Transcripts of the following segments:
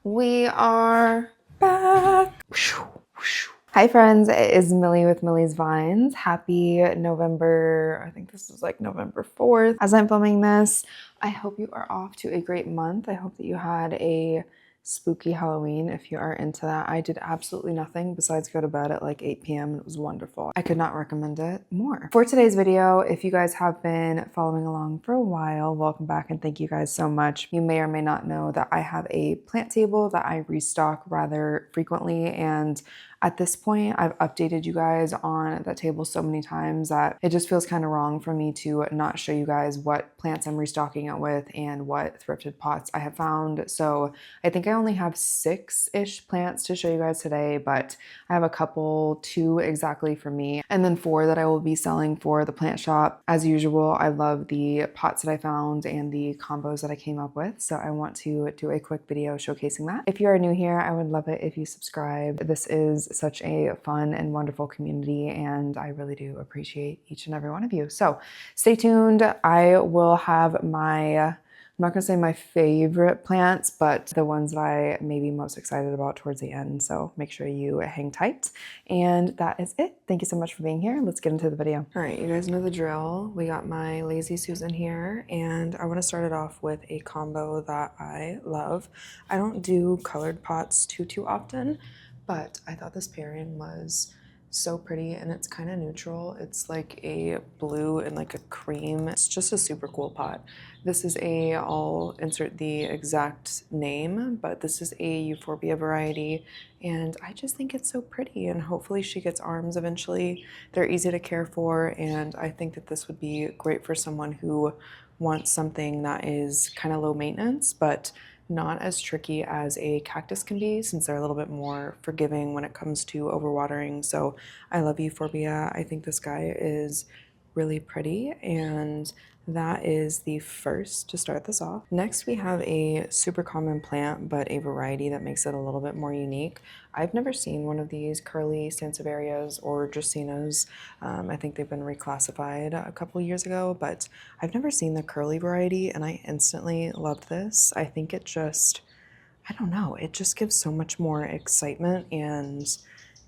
We are back. Hi friends, it is Millie with Millie's Vines. Happy November, I think this is like November 4th. As I'm filming this, I hope you are off to a great month. I hope that you had a spooky Halloween if you are into that. I did absolutely nothing besides go to bed at like 8 p.m. and it was wonderful. I could not recommend it more. For today's video, if you guys have been following along for a while, welcome back and thank you guys so much. You may or may not know that I have a plant table that I restock rather frequently, and at this point, I've updated you guys on that table so many times that it just feels kind of wrong for me to not show you guys what plants I'm restocking it with and what thrifted pots I have found. So I think I only have 6-ish plants to show you guys today, but I have a couple, 2 exactly for me, and then 4 that I will be selling for the plant shop. As usual, I love the pots that I found and the combos that I came up with, so I want to do a quick video showcasing that. If you are new here, I would love it if you subscribe. This is such a fun and wonderful community, and I really do appreciate each and every one of you. So stay tuned. I will have I'm not gonna say my favorite plants, but the ones that I may be most excited about towards the end. So make sure you hang tight. And that is it. Thank you so much for being here. Let's get into the video. All right, you guys know the drill. We got my Lazy Susan here, and I want to start it off with a combo that I love. I don't do colored pots too often, but I thought this pairing was so pretty, and it's kind of neutral. It's like a blue and like a cream. It's just a super cool pot. This is I'll insert the exact name, but this is a Euphorbia variety, and I just think it's so pretty, and hopefully she gets arms eventually. They're easy to care for, and I think that this would be great for someone who wants something that is kind of low maintenance, but not as tricky as a cactus can be, since they're a little bit more forgiving when it comes to overwatering. So I love Euphorbia. I think this guy is really pretty, and that is the first to start this off. Next, we have a super common plant, but a variety that makes it a little bit more unique. I've never seen one of these curly Sansevierias or Dracaenas. I think they've been reclassified a couple years ago, but I've never seen the curly variety, and I instantly loved this. I think it just, I don't know, it just gives so much more excitement, and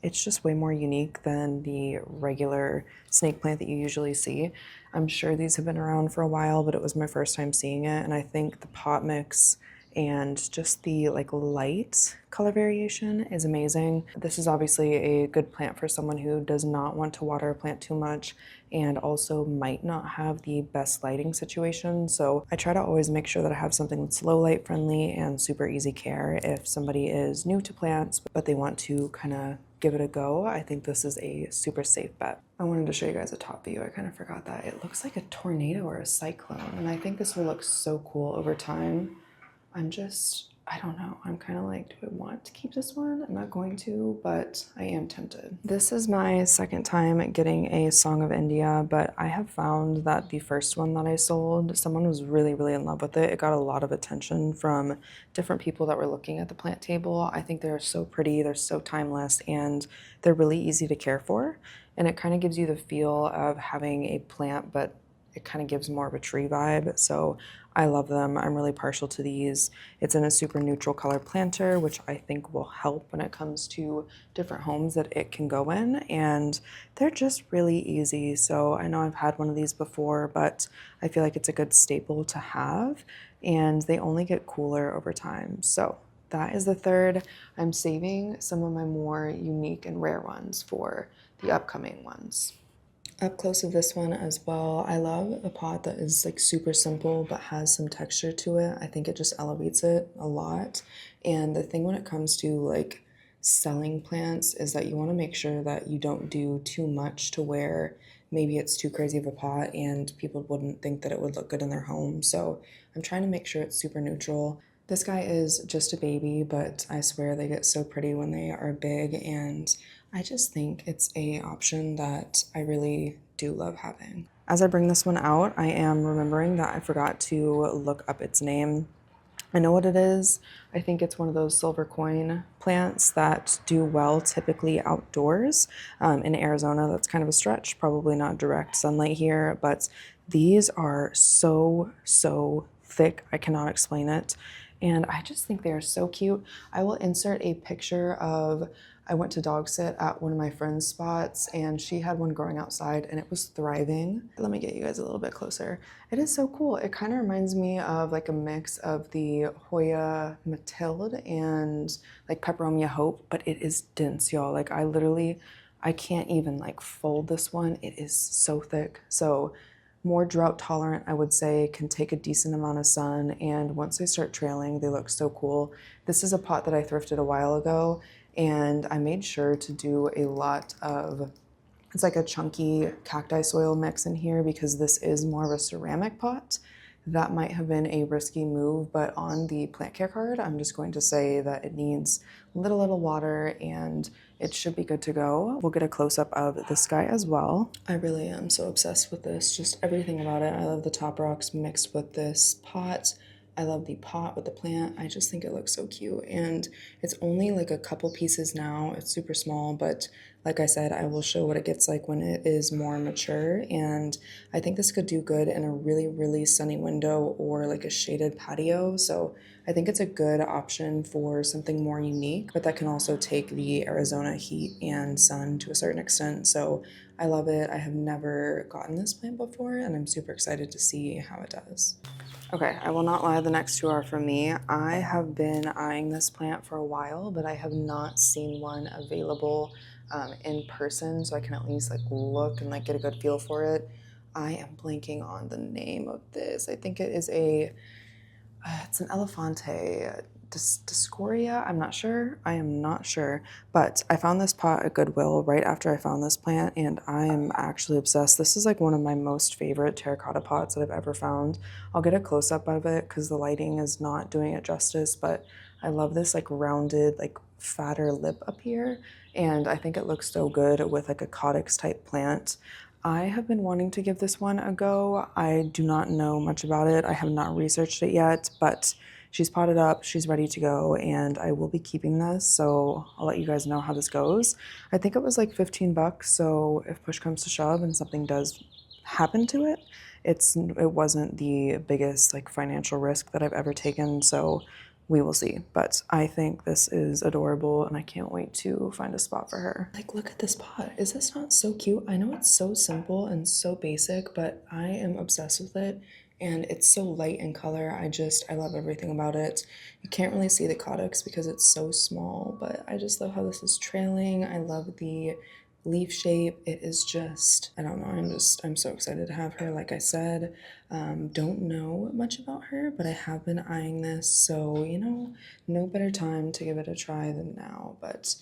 it's just way more unique than the regular snake plant that you usually see. I'm sure these have been around for a while, but it was my first time seeing it, and I think the pot mix and just the like light color variation is amazing. This is obviously a good plant for someone who does not want to water a plant too much and also might not have the best lighting situation. So I try to always make sure that I have something that's low light friendly and super easy care. If somebody is new to plants but they want to kind of give it a go, I think this is a super safe bet. I wanted to show you guys a top view. I kind of forgot that. It looks like a tornado or a cyclone, and I think this will look so cool over time. I don't know. I'm kind of like, do I want to keep this one? I'm not going to, but I am tempted. This is my second time getting a Song of India, but I have found that the first one that I sold, someone was really in love with it. It got a lot of attention from different people that were looking at the plant table. I think they're so pretty, they're so timeless, and they're really easy to care for. And it kind of gives you the feel of having a plant, but it kind of gives more of a tree vibe. So I love them. I'm really partial to these. It's in a super neutral color planter, which I think will help when it comes to different homes that it can go in, and they're just really easy. So I know I've had one of these before, but I feel like it's a good staple to have, and they only get cooler over time. So that is the third. I'm saving some of my more unique and rare ones for the upcoming ones. Up close of this one as well, I love a pot that is like super simple but has some texture to it. I think it just elevates it a lot. And the thing when it comes to like selling plants is that you want to make sure that you don't do too much to where maybe it's too crazy of a pot and people wouldn't think that it would look good in their home. So I'm trying to make sure it's super neutral. This guy is just a baby, but I swear they get so pretty when they are big, and I just think it's an option that I really do love having. As I bring this one out, I am remembering that I forgot to look up its name. I know what it is. I think it's one of those silver coin plants that do well typically outdoors. In Arizona, that's kind of a stretch, probably not direct sunlight here, but these are so thick, I cannot explain it. and I just think they are so cute. I will insert a picture of, I went to dog sit at one of my friend's spots and she had one growing outside and it was thriving. Let me get you guys a little bit closer. It is so cool. It kind of reminds me of like a mix of the Hoya Mathilde and like Peperomia Hope, but it is dense, y'all. Like I can't even like fold this one. It is so thick. So more drought tolerant, I would say, can take a decent amount of sun, and once they start trailing, they look so cool. This is a pot that I thrifted a while ago, and I made sure to do a lot of, it's like a chunky cacti soil mix in here because this is more of a ceramic pot. That might have been a risky move, but on the plant care card, I'm just going to say that it needs little water and it should be good to go. We'll get a close-up of this guy as well. I really am so obsessed with this, just everything about it. I love the top rocks mixed with this pot. I love the pot with the plant. I just think it looks so cute, and it's only like a couple pieces now. It's super small, but like I said, I will show what it gets like when it is more mature, and I think this could do good in a really sunny window or like a shaded patio. So I think it's a good option for something more unique, but that can also take the Arizona heat and sun to a certain extent. So I love it. I have never gotten this plant before, and I'm super excited to see how it does. Okay, I will not lie, the next two are for me. I have been eyeing this plant for a while, but I have not seen one available in person, so I can at least like look and like get a good feel for it. I am blanking on the name of this. I think it is it's an elephante. Dioscorea? I'm not sure. I am not sure. But I found this pot at Goodwill right after I found this plant, and I am actually obsessed. This is like one of my most favorite terracotta pots that I've ever found. I'll get a close-up of it because the lighting is not doing it justice, but I love this like rounded, like fatter lip up here, and I think it looks so good with like a caudex type plant. I have been wanting to give this one a go. I do not know much about it. I have not researched it yet, but she's potted up, she's ready to go, and I will be keeping this, so I'll let you guys know how this goes. I think it was like 15 bucks, so if push comes to shove and something does happen to it, it wasn't the biggest like financial risk that I've ever taken, so we will see. But I think this is adorable and I can't wait to find a spot for her. Like, look at this pot. Is this not so cute? I know it's so simple and so basic, but I am obsessed with it. And it's so light in color. I love everything about it. You can't really see the caudex because it's so small, but I just love how this is trailing. I love the leaf shape. It is just, I don't know, I'm so excited to have her. Like I said, don't know much about her, but I have been eyeing this, so you know, no better time to give it a try than now. But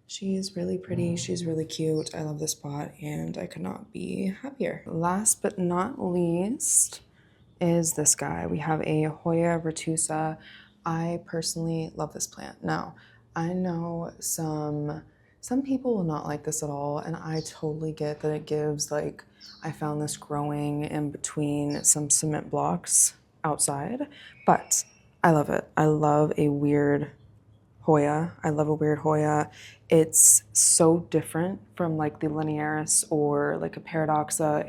she's really pretty, she's really cute. I love this pot and I could not be happier. Last but not least is this guy. We have a Hoya retusa. I personally love this plant. Now, I know some people will not like this at all, and I totally get that it gives like, I found this growing in between some cement blocks outside, but I love it. I love a weird Hoya. I love a weird Hoya. It's so different from like the linearis or like a paradoxa.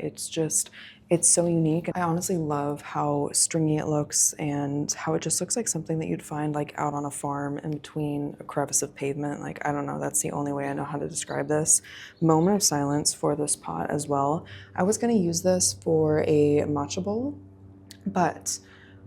It's so unique. I honestly love how stringy it looks and how it just looks like something that you'd find like out on a farm in between a crevice of pavement. Like, I don't know, that's the only way I know how to describe this. Moment of silence for this pot as well. I was gonna use this for a matcha bowl, but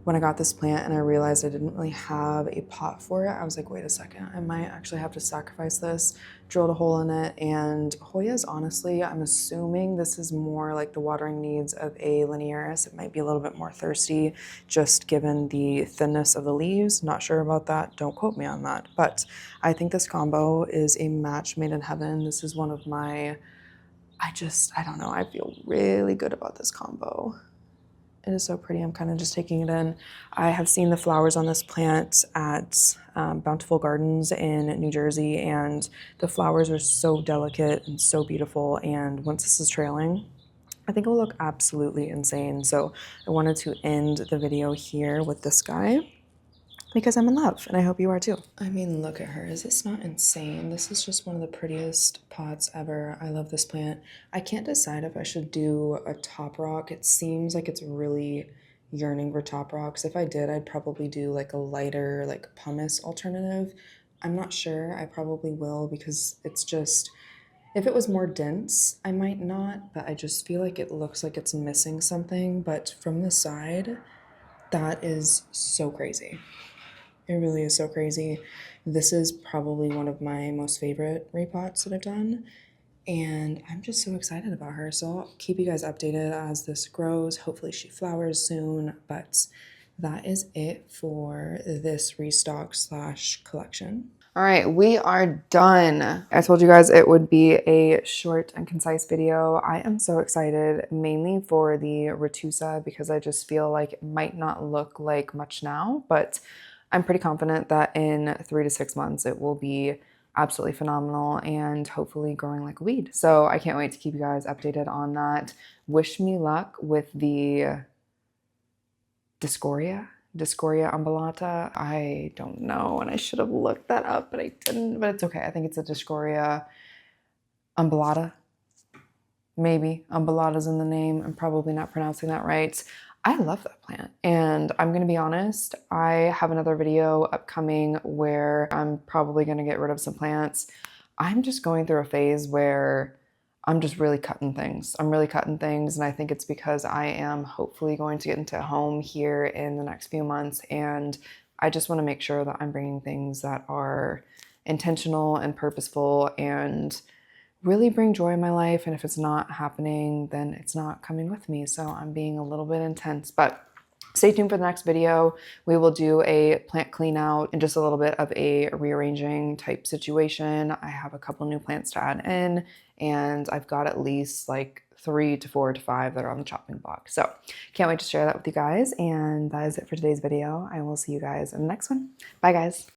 when I got this plant and I realized I didn't really have a pot for it, I was like, wait a second, I might actually have to sacrifice this. Drilled a hole in it, and Hoyas, honestly, I'm assuming this is more like the watering needs of a linearis. It might be a little bit more thirsty, just given the thinness of the leaves. Not sure about that, don't quote me on that. But I think this combo is a match made in heaven. This is one of my, I don't know, I feel really good about this combo. It is so pretty. I'm kind of just taking it in. I have seen the flowers on this plant at Bountiful Gardens in New Jersey, and the flowers are so delicate and so beautiful. And once this is trailing, I think it will look absolutely insane. So I wanted to end the video here with this guy because I'm in love, and I hope you are too. I mean, look at her. Is this not insane? This is just one of the prettiest pots ever. I love this plant. I can't decide if I should do a top rock. It seems like it's really yearning for top rocks. If I did, I'd probably do like a lighter like pumice alternative. I'm not sure. I probably will because it's just, if it was more dense, I might not, but I just feel like it looks like it's missing something. But from the side, that is so crazy. It really is so crazy. This is probably one of my most favorite repots that I've done. And I'm just so excited about her. So I'll keep you guys updated as this grows. Hopefully she flowers soon. But that is it for this restock slash collection. All right, we are done. I told you guys it would be a short and concise video. I am so excited, mainly for the retusa, because I just feel like it might not look like much now, but I'm pretty confident that in 3 to 6 months it will be absolutely phenomenal and hopefully growing like a weed. So I can't wait to keep you guys updated on that. Wish me luck with the Dioscorea umbellata. I don't know, and I should have looked that up, but I didn't, but it's okay. I think it's a Dioscorea umbellata. Maybe umbellata's in the name. I'm probably not pronouncing that right. I love that plant, and I'm gonna be honest, I have another video upcoming where I'm probably gonna get rid of some plants. I'm just going through a phase where I'm just really cutting things. I'm really cutting things, and I think it's because I am hopefully going to get into a home here in the next few months, and I just want to make sure that I'm bringing things that are intentional and purposeful and really bring joy in my life. And if it's not happening, then it's not coming with me. So I'm being a little bit intense, but stay tuned for the next video. We will do a plant clean out and just a little bit of a rearranging type situation. I have a couple new plants to add in, and I've got at least like 3 to 4 to 5 that are on the chopping block. So can't wait to share that with you guys. And that is it for today's video. I will see you guys in the next one. Bye guys.